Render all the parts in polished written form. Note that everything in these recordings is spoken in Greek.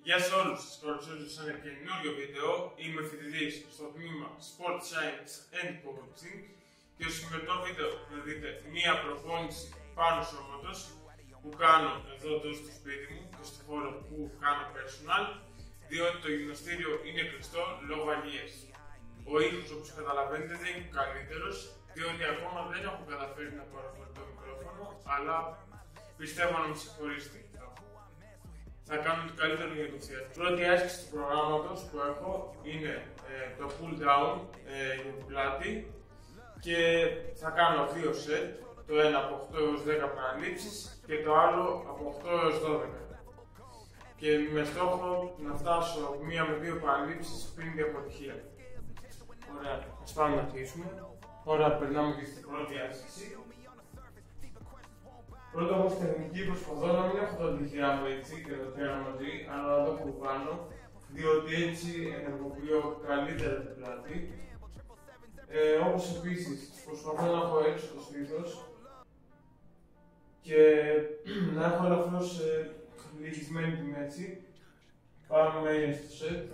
Γεια σε όλους, σας καλωσορίζω σε ένα καινούριο βίντεο. Είμαι φοιτητής στο τμήμα Sport Science and Coaching και στο σημερινό βίντεο θα δείτε μία προπόνηση πάνω σώματος που κάνω εδώ στο σπίτι μου και στο χώρο που κάνω personal, διότι το γυμναστήριο είναι κλειστό λόγω αλλιές. Ο ήχος, όπως καταλαβαίνετε, δεν είναι καλύτερος, διότι ακόμα δεν έχω καταφέρει να πάρω το μικρόφωνο, αλλά πιστεύω να με συγχωρήσετε. Θα κάνω το καλύτερο για το θέατρο. Η πρώτη άσκηση του προγράμματος που έχω είναι το pull down για την πλάτη και θα κάνω 2 σετ, το ένα από 8 έως 10 παραλήψεις και το άλλο από 8 έως 12. Και με στόχο να φτάσω 1 με 2 παραλήψεις πριν την αποτυχία. Ωραία, ας πάμε να αρχίσουμε. Τώρα περνάμε και στην πρώτη άσκηση. Πρώτα όμως τεχνική προσπαθώ να μην έχω τα τυχαία μου έτσι και τα τρία μαζί, αλλά να το κουμπάνω, διότι έτσι ενεργοποιώ καλύτερα την πλάτη. Όπως επίσης προσπαθώ να έχω έξω το στήθος και να έχω ελαφρώς λυγισμένη την έτσι. Πάμε στο σετ.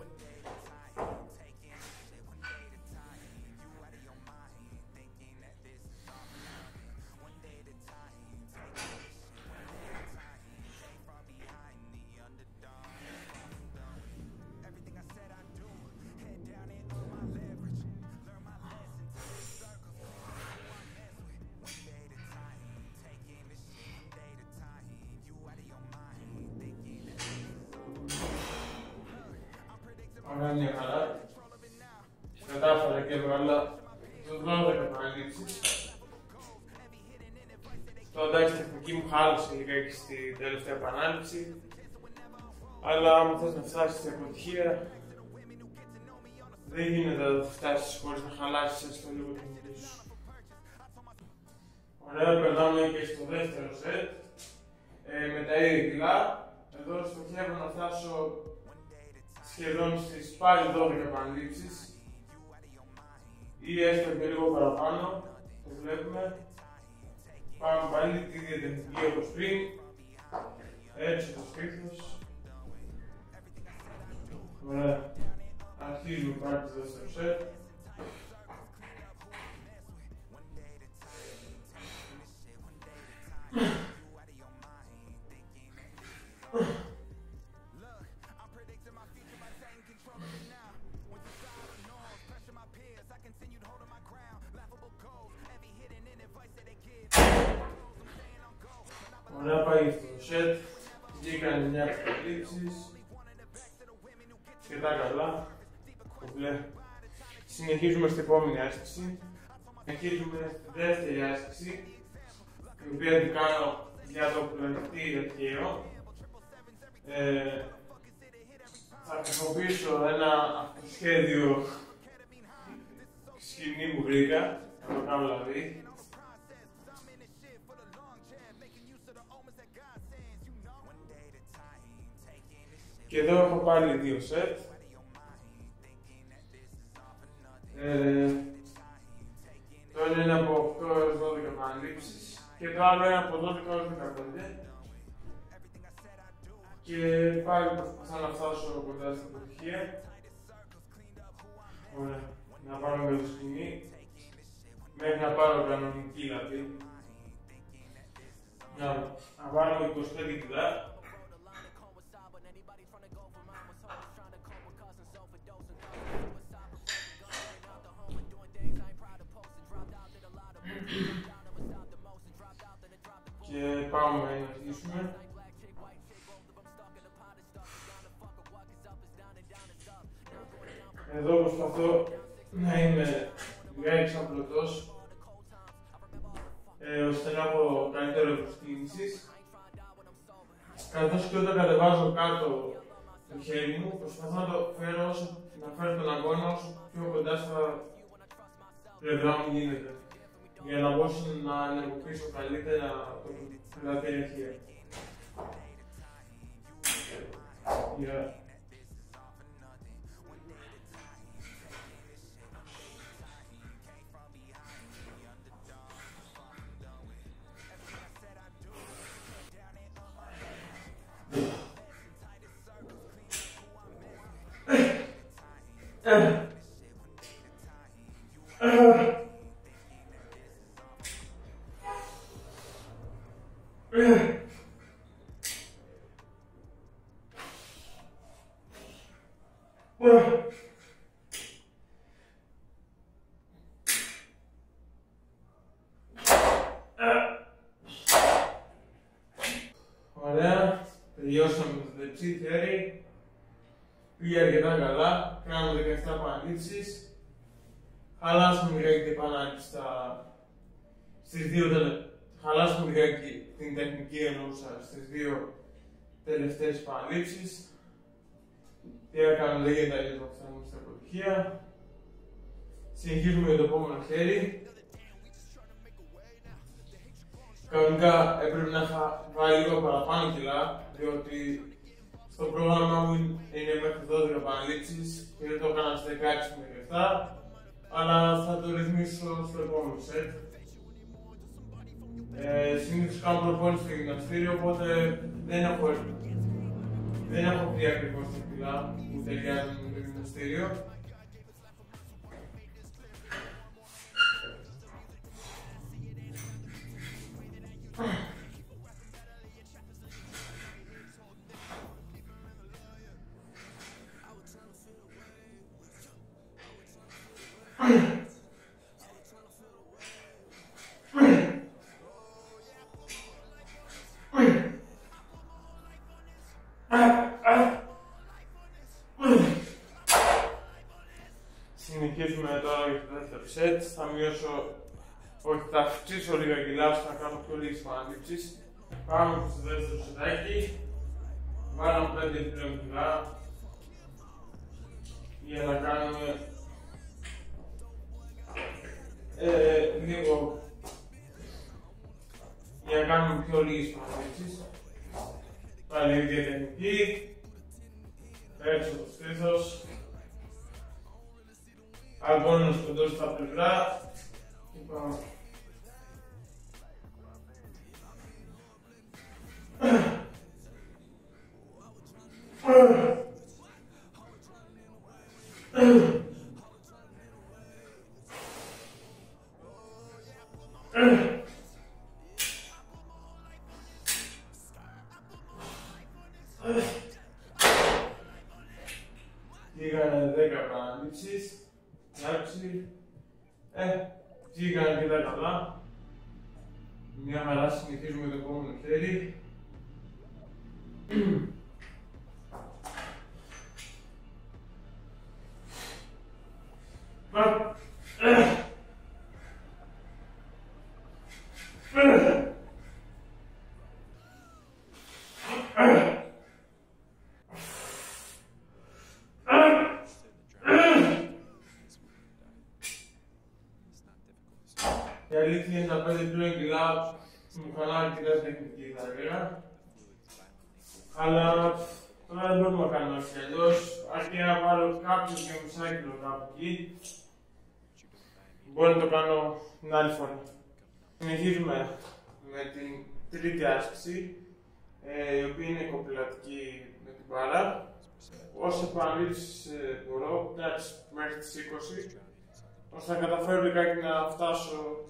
Ωραία, μια χαρά. Κατάφερα και έβγαλα το 12 παραλήψεις. Το εντάξει, η τεχνική μου χάλασε λιγάκι στην τελευταία επανάληψη. Αλλά άμα θες να φτάσεις στην αποτυχία, δεν γίνεται να το φτάσεις χωρίς να χαλάσεις έστω λίγο την τεχνική σου. Ωραία, περνάμε και στο δεύτερο σετ. Με τα ίδια κιλά. Εδώ στοχεύω να φτάσω σχεδόν στις πάλι 12 επαναλήψεις ή έστω και λίγο παραπάνω, το βλέπουμε. Πάμε πάλι τη ίδια τεχνική όπως πριν, έτσι το στήθος. Ωραία, αρχίζουμε πάλι το δεύτερο σετ. Ωραία, πάει στο σετ, βγήκαν 9 επαναλήψεις, σχετικά καλά, συνεχίζουμε στην επόμενη άσκηση. Συνεχίζουμε στη δεύτερη άσκηση, η οποία την κάνω για το πλανητή αρχαίο. Θα χρησιμοποιήσω ένα αυτοσχέδιο σκηνή που βρήκα, να το κάνω δηλαδή. Και εδώ έχω πάλι 2 σετ. Το ένα είναι από 8 έως 12 επαναλήψεις και το άλλο είναι από 12 έως 15. Και πάλι προσπαθώ να φτάσω κοντά στην αποτυχία. Ωραία, να πάρω με το σκηνή μέχρι να πάρω κανονική λαπή. Να πάρω 25 κιλά. Και πάμε να αρχίσουμε. Εδώ προσπαθώ να είμαι λιγάκι ξαπλωτός, ώστε να έχω καλύτερο εύρος κίνησης. Καθώς και όταν κατεβάζω κάτω το χέρι μου, προσπαθώ να το φέρω να φέρω τον αγώνα όσο πιο κοντά στα πλευρά μου γίνεται, για να μπορέσω να ενεργοποιήσω καλύτερα το πλατή αρχεία. Ωραία, τελειώσαμε με το δεξί χέρι. Πήγε αρκετά καλά, κάναμε 17 επαναλήψεις. Χαλάσαμε λιγάκι την επανάληψη στις δύο χαλάσαμε λιγάκι την τεχνική εννοούσα στις δύο τελευταίες επαναλήψεις. Τι έκανα λέγεται αλλιώς να φτάνουμε στην αποτυχία. Συνεχίζουμε για το επόμενο χέρι. Κανονικά έπρεπε να είχα βάλει λίγο παραπάνω κιλά, διότι στο πρόγραμμα μου είναι μέχρι 12 επαναλήψεις και δεν το έκανα στις 16 με 17, αλλά θα το ρυθμίσω στο επόμενο σετ. Συνήθως κάνω προπόνηση στο γυμναστήριο, οπότε δεν έχω πει ακριβώς τα κιλά που ταιριάζουν με το γυμναστήριο. Συνεχίζουμε τώρα για το δεύτερο σετ. Θα μειώσω, όχι, θα αυξήσω λίγα κιλά ώστε να κάνω πιο λίγες επαναλήψεις. Πάμε στο δεύτερο σετάκι. Βάλαμε 5 επιπλέον κιλά για να κάνουμε λίγο, για να κάνουμε πιο λίγες επαναλήψεις. Πάλι ίδια τεχνική. Έξω το στήθος. Αγώνος κοντός στα πλευρά και πάμε. Πήγανε 10 επαναλήψεις. Εντάξει, πήγαν αρκετά καλά. Μια χαρά, συνεχίζουμε το επόμενο χέρι. Η αλήθεια είναι τα 5 πλέον κιλά μου κάνουν αρκετά τεχνική θα έλεγα. Αλλά τώρα δεν μπορούμε να κάνουμε έτσι αλλιώς. Αρκεί να βάλω κάποιος και μισά κιλό κάπου εκεί. Μπορεί να το κάνω την άλλη φορά. Συνεχίζουμε με την τρίτη άσκηση, η οποία είναι κοπηλατική με την μπάρα. Όσο επαναλήψεις μπορώ, εντάξει, μέχρι τις 20, ώστε να καταφέρω λιγάκι να φτάσω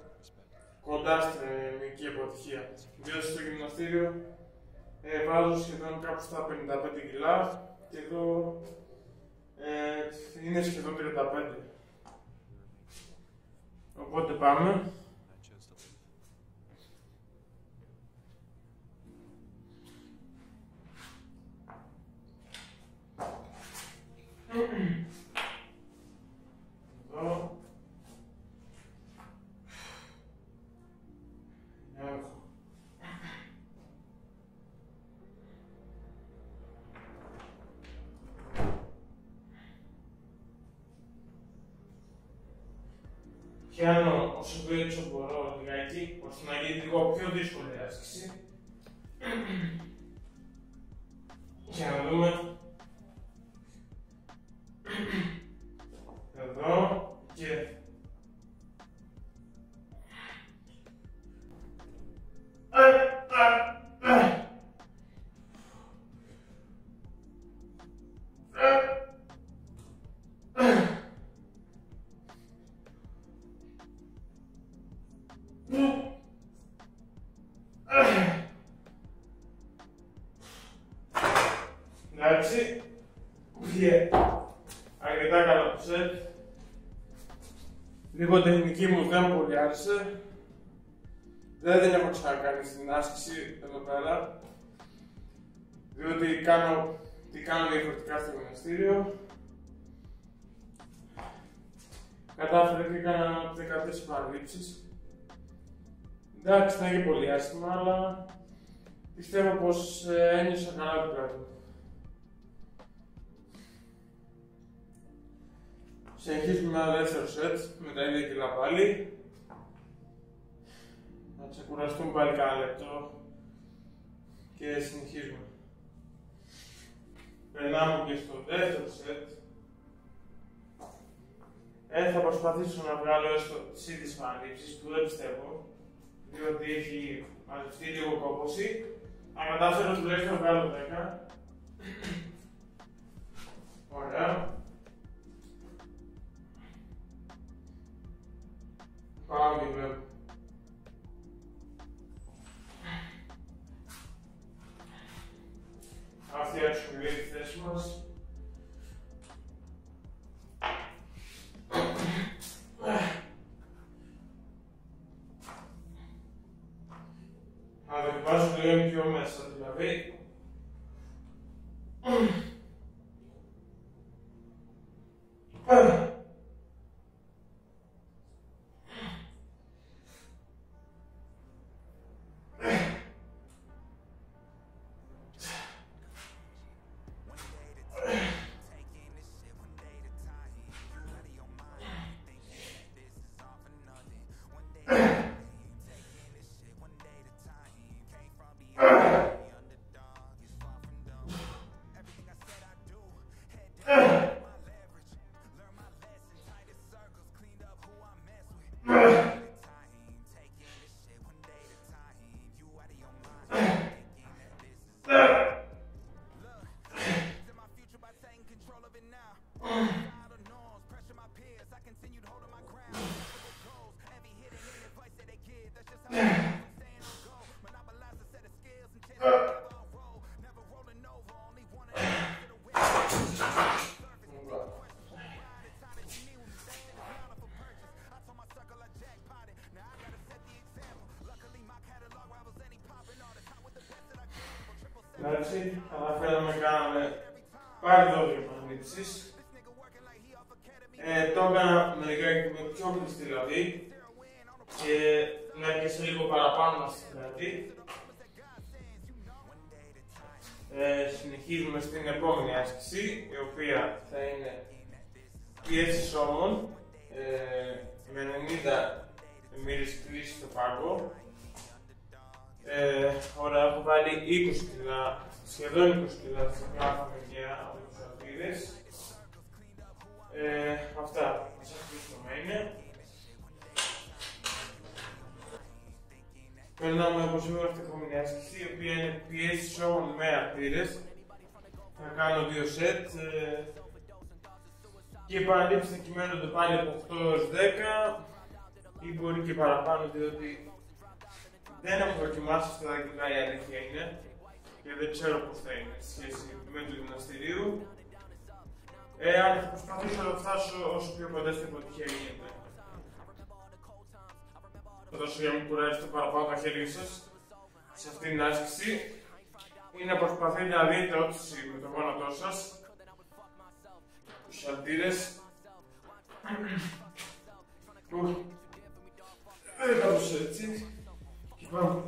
κοντά στην μυϊκή αποτυχία. Διότι στο γυμναστήριο βάζω σχεδόν κάπου στα 55 κιλά και εδώ είναι σχεδόν 35. Οπότε πάμε. Εδώ. Πιάνω όσο πιο έξω μπορώ λιγάκι, ώστε να γίνει λίγο πιο δύσκολη η άσκηση. Για να δούμε. Εδώ και Εντάξει, πήγε αρκετά καλό το σετ. Λίγο τεχνική μου δεν μου πολύ άρεσε. Δεν την έχω ξανακάνει στην άσκηση εδώ πέρα. Διότι τι κάνω διαφορετικά στο γυμναστήριο. Κατάφερα και έκανα 14 παραλήψεις. Εντάξει, δεν είναι πολύ άσχημα, αλλά πιστεύω πως ένιωσα καλά το πράγμα. Συνεχίζουμε με ένα δεύτερο σετ, με τα ίδια κιλά πάλι. Να ξεκουραστούμε πάλι κάνα λεπτό και συνεχίζουμε. Περνάμε και στο δεύτερο σετ. Θα προσπαθήσω να βγάλω έστω τις ίδιες παραλήψεις που δεν πιστεύω, διότι έχει μαζευτεί λίγο κόπωση. Αν κατάφερω τουλάχιστον να βγάλω 10. Ωραία. Πάμε και βλέπω. Αυτή έχουμε τη θέση μας. Να δοκιμάσω λίγο πιο μέσα, δηλαδή. Εντάξει, καταφέραμε, κάναμε πάλι 12 επαναλήψεις. Το έκανα με πιο κλειστή δηλαδή και να έρχεσαι λίγο παραπάνω στη δηλαδή. Συνεχίζουμε στην επόμενη άσκηση, η οποία θα είναι πιέσεις ώμων με 90 μοίρες κλίση στο πάγκο. Ωραία, έχω βάλει 20 κιλά, σχεδόν 20 κιλά σε κάθε μεριά από τους αρτήρες. Αυτά, σε αυτή τη στιγμή είναι. Περνάμε όπως είπαμε αυτή την επόμενη άσκηση, η οποία είναι πιέσεις ώμων με αρτήρες. Θα κάνω 2 σετ και οι επαναλήψεις θα κυμαίνονται πάλι από 8 έως 10 ή μπορεί και παραπάνω, διότι δεν έχω δοκιμάσει αυτά τα κιλά, η αλήθεια είναι, και δεν ξέρω πώς θα είναι σε σχέση με το γυμναστηρίου. Αλλά θα προσπαθήσω να φτάσω όσο πιο κοντά στην αποτυχία γίνεται. Θα δώσω για να μην κουράζετε παραπάνω τα χέρια σας σε αυτήν την άσκηση. Είναι να προσπαθείτε να δείτε όψη με το γόνατό σας, τους αρτήρες. Κάπως έτσι. Και πάμε.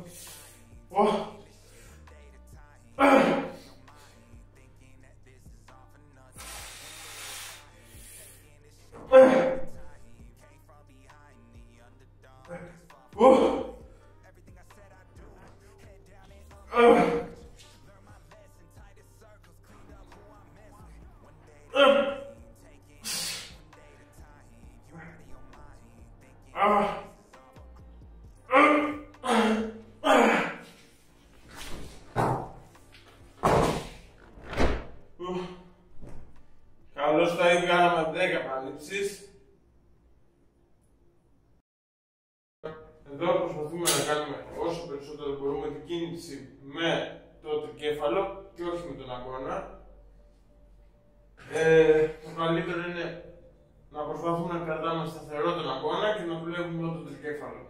Καλώς τα ήδη κάναμε 10 επαναλήψεις. Εδώ προσπαθούμε να κάνουμε όσο περισσότερο μπορούμε την κίνηση με το τρικέφαλο και όχι με τον αγώνα. Το καλύτερο είναι να προσπαθούμε να κρατάμε σταθερό τον αγώνα και να δουλεύουμε όλο το τρικέφαλο.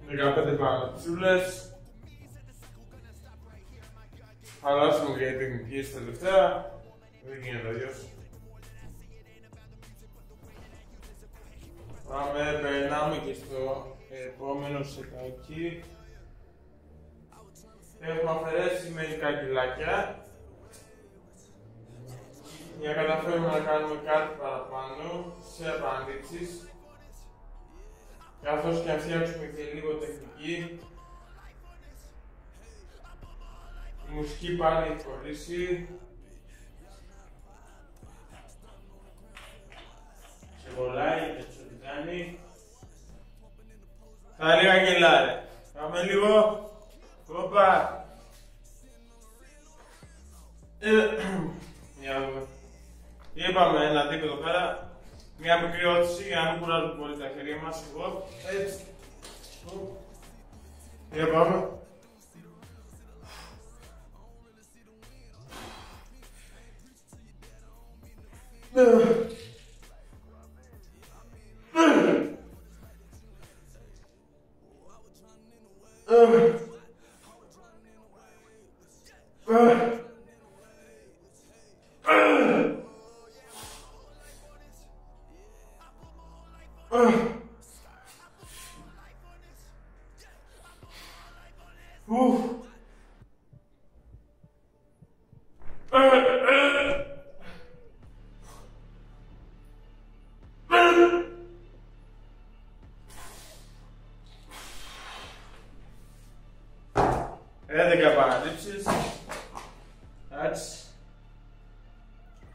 Δεκαπέντε πανατσούλες. Χαλάσουμε για την τεχνική στη τελευταία. Δεν γίνεται αλλιώς. Πάμε, περνάμε και στο επόμενο σετάκι. Έχουμε αφαιρέσει μερικά κιλάκια. Για να καταφέρουμε να κάνουμε κάτι παραπάνω σε επαναλήψεις. Καθώς και να φτιάξουμε και λίγο τεχνική. Η μουσική πάλι έχει χωρίσει. Ξεβολάει και ό,τι κάνει. Θα λίγα γελάρε. Πάμε λίγο. Κόπα. Για να δούμε. Είπαμε ένα τύπο εδώ πέρα. Μια μικρή όθηση για να μην κουράζουμε πολύ τα χέρια μας. Εγώ. Έτσι. Για πάμε. Έδεκα επαναλήψεις. Έτσι.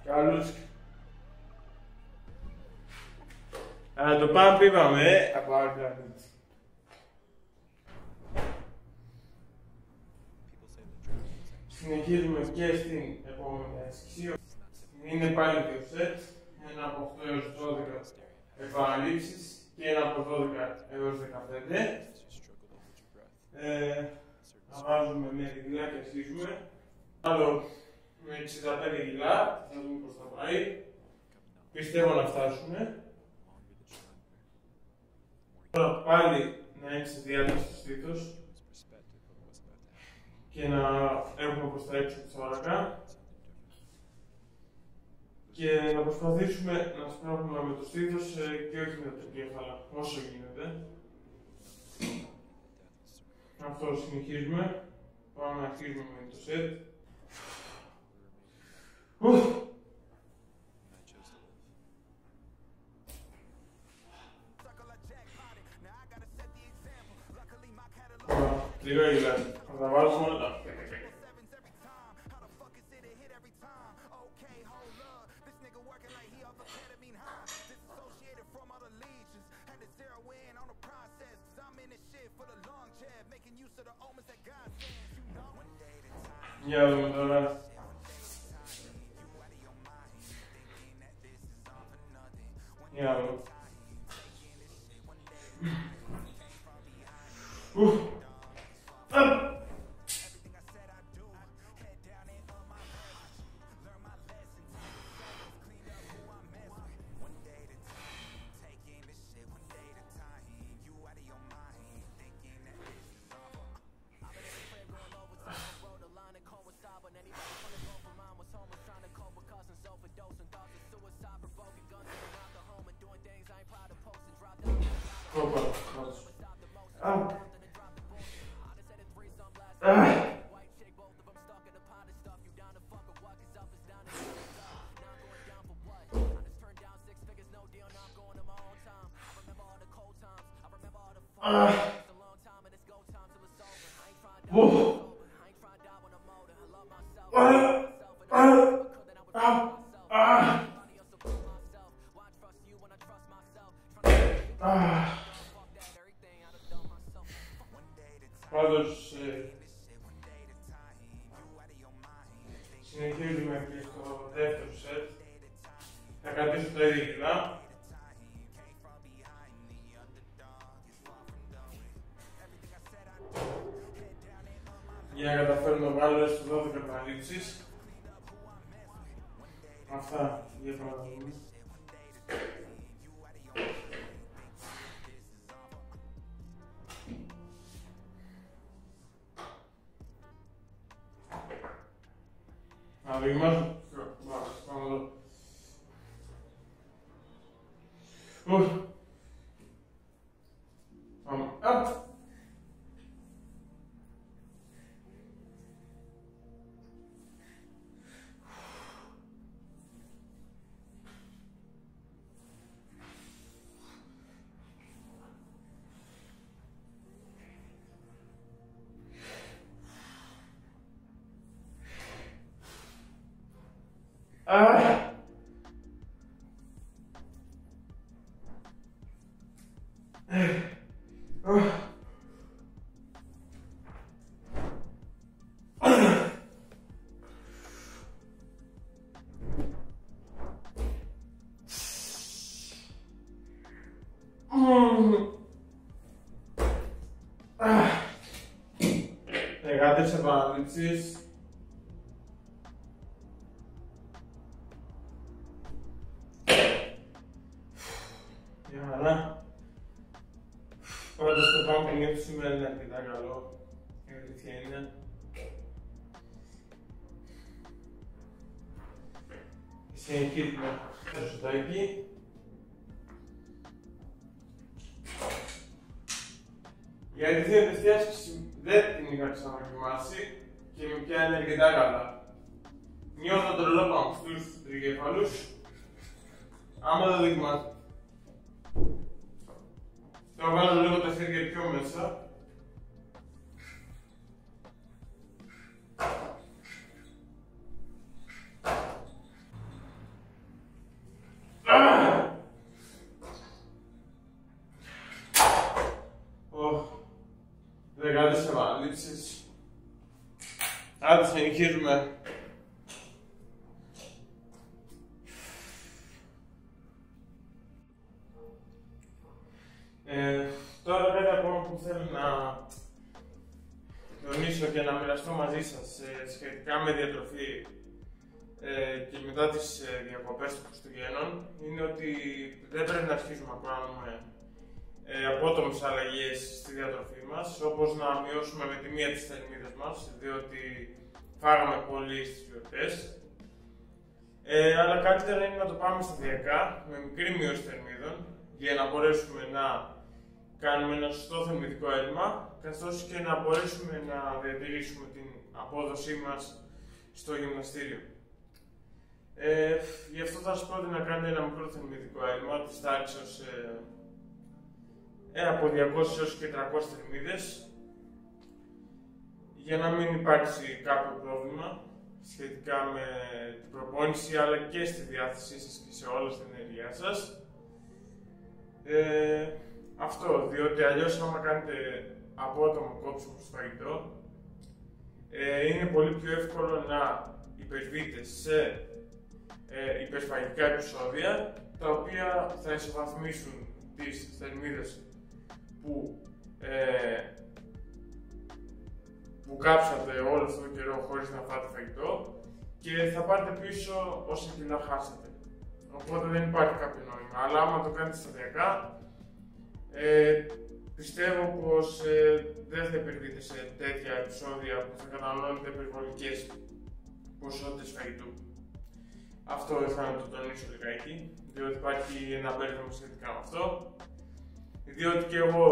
Καλούς. Το πάμε είπαμε από άλλη πλευρά. Συνεχίζουμε και στην επόμενη άσκηση. Είναι πάλι δύο σετ. Ένα από 8 έως 12 επαναλήψεις και ένα από 12 έως 15. Να βάζουμε με κιλά και αρχίζουμε. Άλλο με 65 κιλά, θα δούμε πώς θα πάει. Πιστεύω να φτάσουμε. Τώρα πάλι να έχει τη διάθεση στο στήθος και να έχουμε προς τα έξω τη θώρακα και να προσπαθήσουμε να σπρώχνουμε με το στήθος και όχι με το κέφαλο όσο γίνεται. Αυτό συνεχίζουμε. Πάμε να αρχίσουμε με το σετ. Λίγα γυλά. Θα τα βάλουμε όλα. Για δούμε τώρα. Για δούμε. για να καταφέρω να βγάλω έστω 12 επαναλήψεις. Αυτά για παράδειγμα. Να δοκιμάσω. Πάμε εδώ. Πάμε. Δεκάτες επαναλήψεις. Μια χαρά. Πάντως το πάνω που νιώθω σήμερα είναι αρκετά καλό. Η αλήθεια είναι. Συνεχίζουμε το σωτάκι. Η αλήθεια είναι ότι άσκηση δεν την είχα ξαναδοκιμάσει και με πιάνει αρκετά καλά. Νιώθω τον τρελό στους τρικεφαλούς. Άμα δεν δοκιμάσετε. Θα βάλω λίγο τα χέρια πιο μέσα. Δεκάτες επαναλήψεις. Άντε συνεχίζουμε. Τώρα κάτι ακόμα που θέλω να τονίσω και να μοιραστώ μαζί σας σχετικά με διατροφή και μετά τις διακοπές των Χριστουγέννων είναι ότι δεν πρέπει να αρχίσουμε να κάνουμε απότομες αλλαγές στη διατροφή μας, όπως να μειώσουμε με τη μία τις θερμίδες μας, διότι φάγαμε πολύ στις γιορτές. Αλλά καλύτερα είναι να το πάμε σταδιακά, με μικρή μείωση θερμίδων, για να μπορέσουμε να κάνουμε ένα σωστό θερμιδικό έλλειμμα, καθώς και να μπορέσουμε να διατηρήσουμε την απόδοσή μας στο γυμναστήριο. Γι' αυτό θα σας πρότεινα να κάνετε ένα μικρό θερμιδικό έλλειμμα της τάξης από 200 έως και 300 θερμίδες, για να μην υπάρξει κάποιο πρόβλημα σχετικά με την προπόνηση, αλλά και στη διάθεσή σας και σε όλα την ενέργειά σας. Αυτό, διότι αλλιώς άμα κάνετε απότομο κόψιμο στο φαγητό, είναι πολύ πιο εύκολο να υπερβείτε σε υπερσφαγικά επεισόδια, τα οποία θα ισοβαθμίσουν τις θερμίδες που κάψατε όλο αυτόν τον καιρό χωρίς να φάτε φαγητό και θα πάρετε πίσω όσα κιλά χάσατε. Οπότε δεν υπάρχει κάποιο νόημα. Αλλά άμα το κάνετε σταδιακά, πιστεύω πως δεν θα υπερβείτε σε τέτοια επεισόδια που θα καταναλώνετε υπερβολικές ποσότητες φαγητού. Αυτό ήθελα να το τονίσω λιγάκι, διότι υπάρχει ένα μπέρδεμα σχετικά με αυτό. Διότι και εγώ,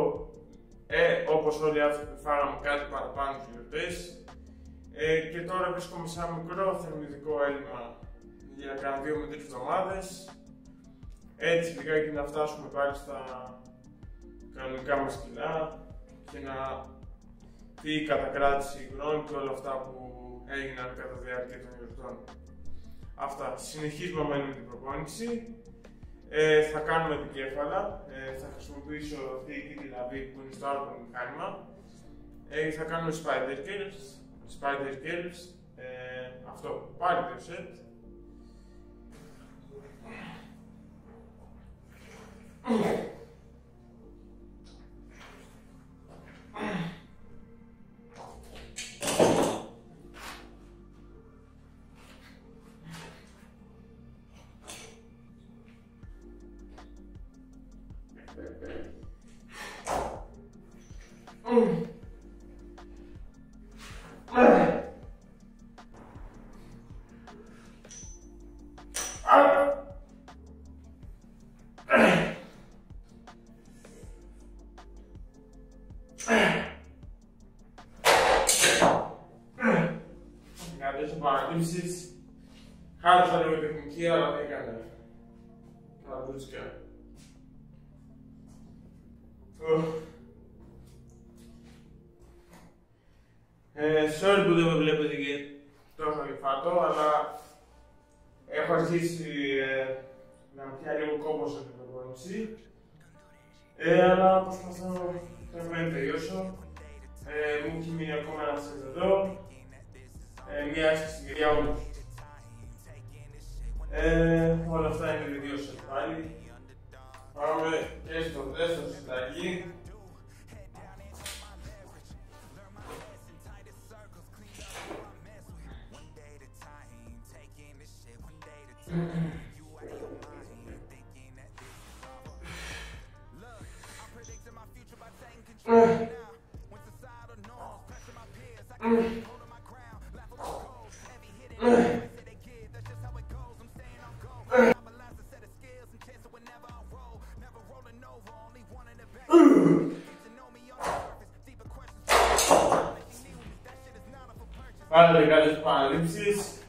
όπως όλοι οι άνθρωποι, φάγαμε κάτι παραπάνω στις γιορτές και τώρα βρίσκομαι σε ένα μικρό θερμιδικό έλλειμμα για κάνα 2 με 3 εβδομάδες. Έτσι λιγάκι να φτάσουμε πάλι στα κανονικά μας κιλά και να φύγει η κατακράτηση υγρών και όλα αυτά που έγιναν κατά τη διάρκεια των γιορτών. Αυτά. Συνεχίζουμε με την προπόνηση. Θα κάνουμε την κέφαλα. Θα χρησιμοποιήσω αυτή τη λαβή που είναι στο άλλο μηχάνημα. Θα κάνουμε spider curls. Αυτό. Πάλι 2 σετ. επαναλήψεις. Χάλασα λίγο τεχνική, αλλά δεν έκανε. Καλαμπούτσικα. Sorry που δεν με βλέπετε και τόσο λιφάτο, αλλά έχω αρχίσει να με πιάνει λίγο κόμπος από την προπόνηση. Αλλά προσπαθώ να μην τελειώσω. Μου έχει μείνει ακόμα ένα set εδώ. Μια άσκηση για όλους. Όλα αυτά είναι δύο set πάλι. Πάμε και στο δεύτερο συνταγή. Πάρετε καλές επαναλήψεις.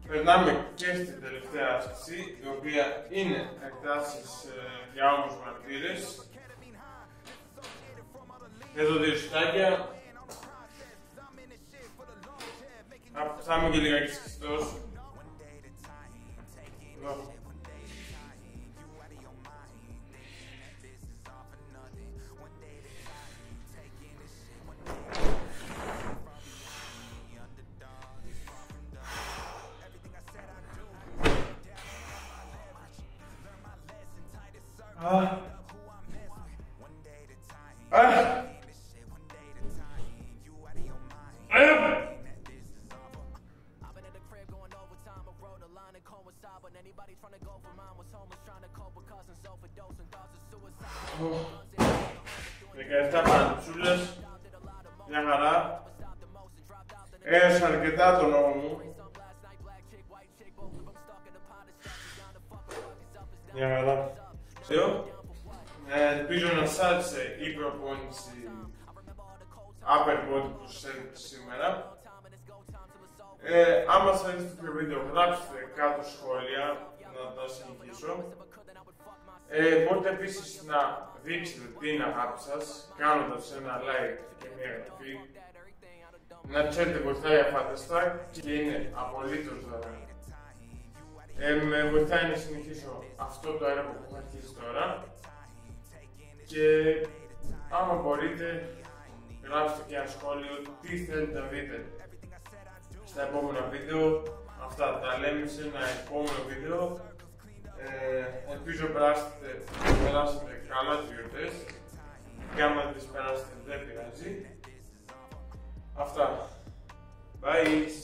Περνάμε και στην τελευταία άσκηση, η οποία είναι εκτάσεις για όμους μαρτύρες. Εδώ δύο σιτάκια. Θα είμαι και λίγα ξυστός. Δεκαεφτά παντσούλες, μια χαρά. Έωσα αρκετά τον νόμο μου. Μια χαρά. Ελπίζω να σας άρεσε η προπόνηση upper body που σας έδειξα σήμερα. Άμα σας αρέσει το βίντεο, γράψτε κάτω σχόλια να τα συνεχίσω. Μπορείτε επίσης να δείξετε την αγάπη σας κάνοντας ένα like και μια εγγραφή. Να ξέρετε βοηθάει αφάνταστα και είναι απολύτως δωρεάν. Με βοηθάει να συνεχίσω αυτό το έργο που έχω αρχίσει τώρα. Και άμα μπορείτε, γράψτε και ένα σχόλιο τι θέλετε να δείτε στα επόμενα βίντεο. Αυτά τα λέμε σε ένα επόμενο βίντεο. Ελπίζω να περάσετε καλά τις γιορτές και άμα δεν τις περάσετε δεν πειράζει. Αυτά. Bye!